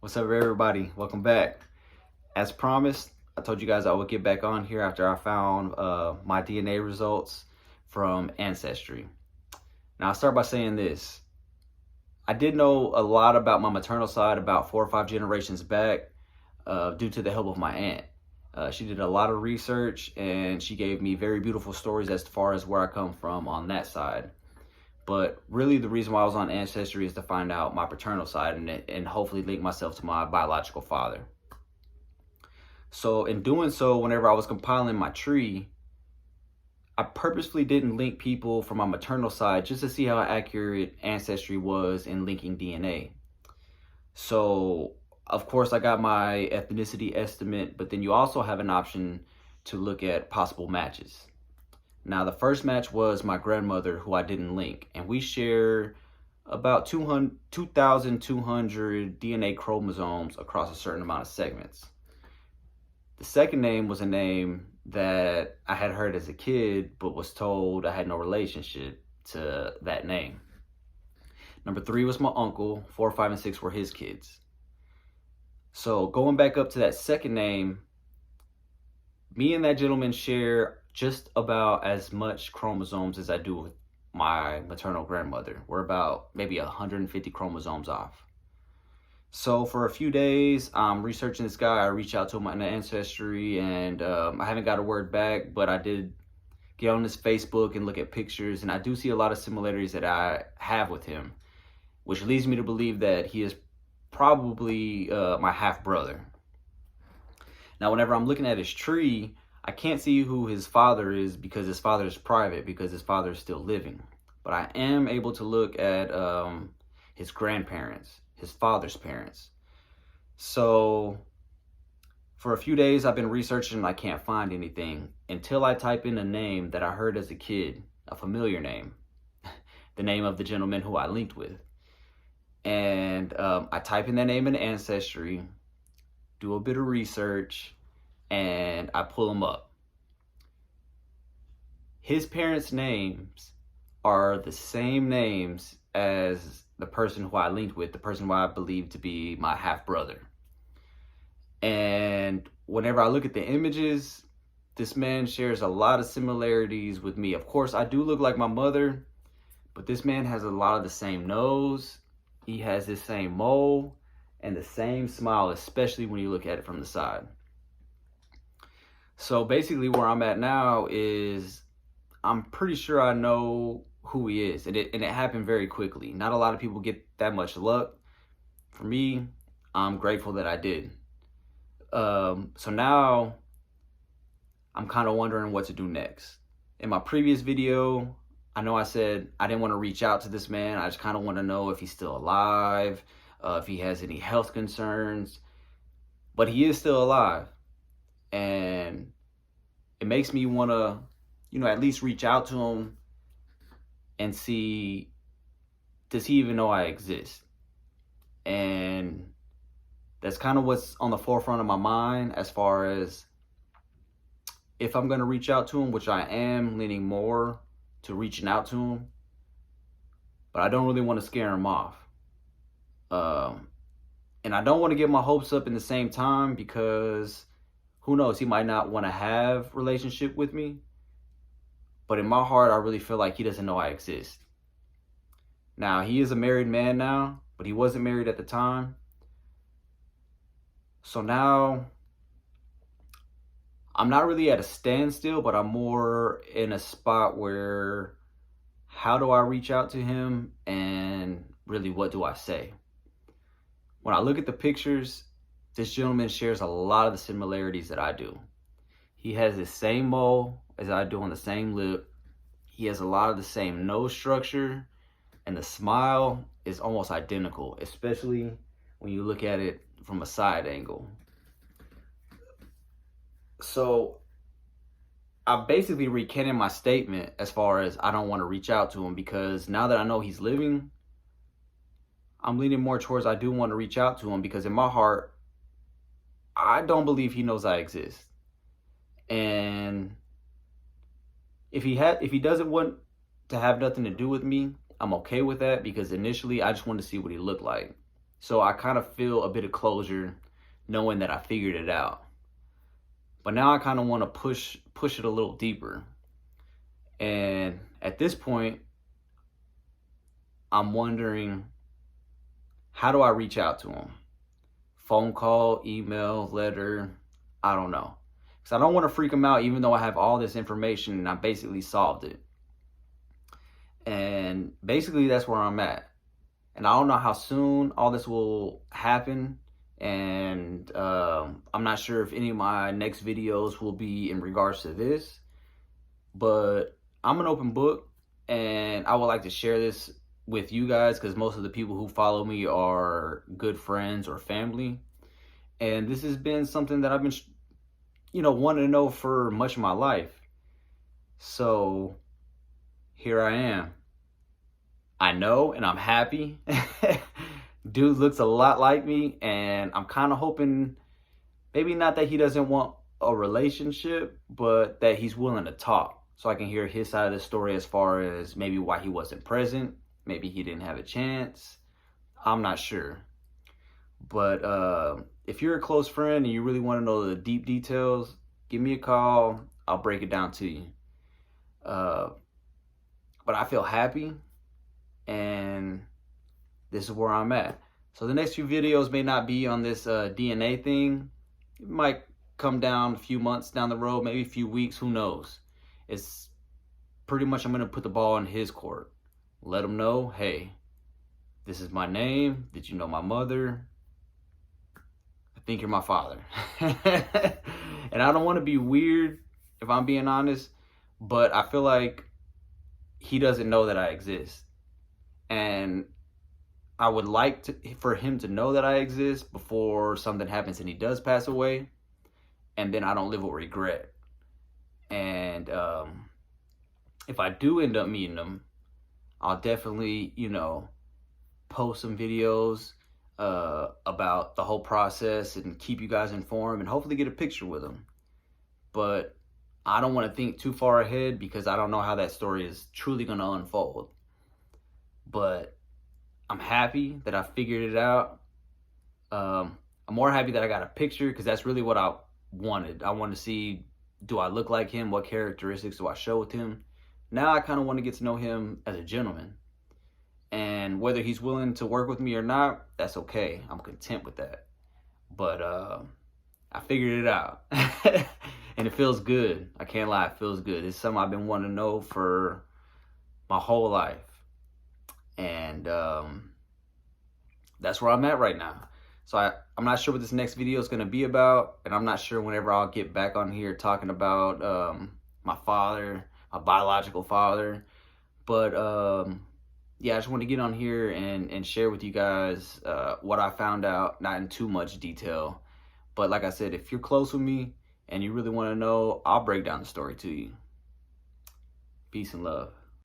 What's up, everybody? Welcome back. As promised, I told you guys I would get back on here after I found my DNA results from Ancestry. Now, I'll start by saying this. I did know a lot about my maternal side about 4 or 5 generations back due to the help of my aunt. She did a lot of research and she gave me very beautiful stories as far as where I come from on that side. But really, the reason why I was on Ancestry is to find out my paternal side and hopefully link myself to my biological father. So in doing so, whenever I was compiling my tree, I purposefully didn't link people from my maternal side just to see how accurate Ancestry was in linking DNA. So of course I got my ethnicity estimate, but then you also have an option to look at possible matches. Now, the first match was my grandmother, who I didn't link, and we share about 2,200 DNA chromosomes across a certain amount of segments. The second name was a name that I had heard as a kid, but was told I had no relationship to that name. Number 3 was my uncle. 4, 5, and 6 were his kids. So going back up to that second name, me and that gentleman share just about as much chromosomes as I do with my maternal grandmother. We're about maybe 150 chromosomes off. So for a few days, I'm researching this guy. I reached out to him on Ancestry, and I haven't got a word back, but I did get on his Facebook and look at pictures, and I do see a lot of similarities that I have with him, which leads me to believe that he is probably my half brother. Now, whenever I'm looking at his tree, I can't see who his father is because his father is private, because his father is still living. But I am able to look at his grandparents, his father's parents. So for a few days, I've been researching and I can't find anything until I type in a name that I heard as a kid, a familiar name, the name of the gentleman who I linked with. And I type in that name in Ancestry, do a bit of research, and I pull him up. His parents' names are the same names as the person who I linked with, the person who I believe to be my half brother. And whenever I look at the images, this man shares a lot of similarities with me. Of course, I do look like my mother, but this man has a lot of the same nose. He has the same mole and the same smile, especially when you look at it from the side. So basically where I'm at now is I'm pretty sure I know who he is, and it happened very quickly. Not a lot of people get that much luck. For me, I'm grateful that I did. So now I'm kind of wondering what to do next. In my previous video, I know I said I didn't want to reach out to this man. I just kind of want to know if he's still alive, if he has any health concerns, but he is still alive. And it makes me want to, at least reach out to him and see, does he even know I exist? And that's kind of what's on the forefront of my mind as far as if I'm going to reach out to him, which I am leaning more to reaching out to him, but I don't really want to scare him off. And I don't want to get my hopes up in the same time, because who knows, he might not want to have a relationship with me. But in my heart, I really feel like he doesn't know I exist. Now, he is a married man now, but he wasn't married at the time. So now I'm not really at a standstill, but I'm more in a spot where, how do I reach out to him, and really what do I say? When I look at the pictures, this gentleman shares a lot of the similarities that I do. He has the same mole as I do on the same lip. He has a lot of the same nose structure, and the smile is almost identical, especially when you look at it from a side angle. So I've basically recanted my statement as far as I don't want to reach out to him, because now that I know he's living, I'm leaning more towards I do want to reach out to him, because in my heart, I don't believe he knows I exist. And if he doesn't want to have nothing to do with me, I'm okay with that, because initially I just wanted to see what he looked like. So I kind of feel a bit of closure knowing that I figured it out. But now I kind of want to push it a little deeper. And at this point, I'm wondering, how do I reach out to him? Phone call, email, letter, I don't know. Because I don't want to freak him out even though I have all this information and I basically solved it. And basically that's where I'm at. And I don't know how soon all this will happen. And I'm not sure if any of my next videos will be in regards to this. But I'm an open book, and I would like to share this with you guys because most of the people who follow me are good friends or family. And this has been something that I've been, wanting to know for much of my life. So here I am. I know, and I'm happy. Dude looks a lot like me, and I'm kind of hoping, maybe not that he doesn't want a relationship, but that he's willing to talk so I can hear his side of the story as far as maybe why he wasn't present. Maybe he didn't have a chance. I'm not sure. But if you're a close friend and you really want to know the deep details, give me a call. I'll break it down to you. But I feel happy, and this is where I'm at. So the next few videos may not be on this DNA thing. It might come down a few months down the road, maybe a few weeks, who knows. It's pretty much, I'm going to put the ball in his court. Let him know, hey, this is my name. Did you know my mother? I think you're my father. And I don't want to be weird, if I'm being honest, but I feel like he doesn't know that I exist. And I would like for him to know that I exist before something happens and he does pass away, and then I don't live with regret. And if I do end up meeting him, I'll definitely, post some videos about the whole process and keep you guys informed and hopefully get a picture with him. But I don't want to think too far ahead because I don't know how that story is truly going to unfold. But I'm happy that I figured it out. I'm more happy that I got a picture because that's really what I wanted. I wanted to see, do I look like him? What characteristics do I show with him? Now I kind of want to get to know him as a gentleman. And whether he's willing to work with me or not, that's okay. I'm content with that. But I figured it out. And it feels good. I can't lie, it feels good. It's something I've been wanting to know for my whole life. And that's where I'm at right now. So I'm not sure what this next video is going to be about. And I'm not sure whenever I'll get back on here talking about my father, my biological father. But yeah, I just want to get on here and share with you guys what I found out, not in too much detail. But like I said, if you're close with me and you really want to know, I'll break down the story to you. Peace and love.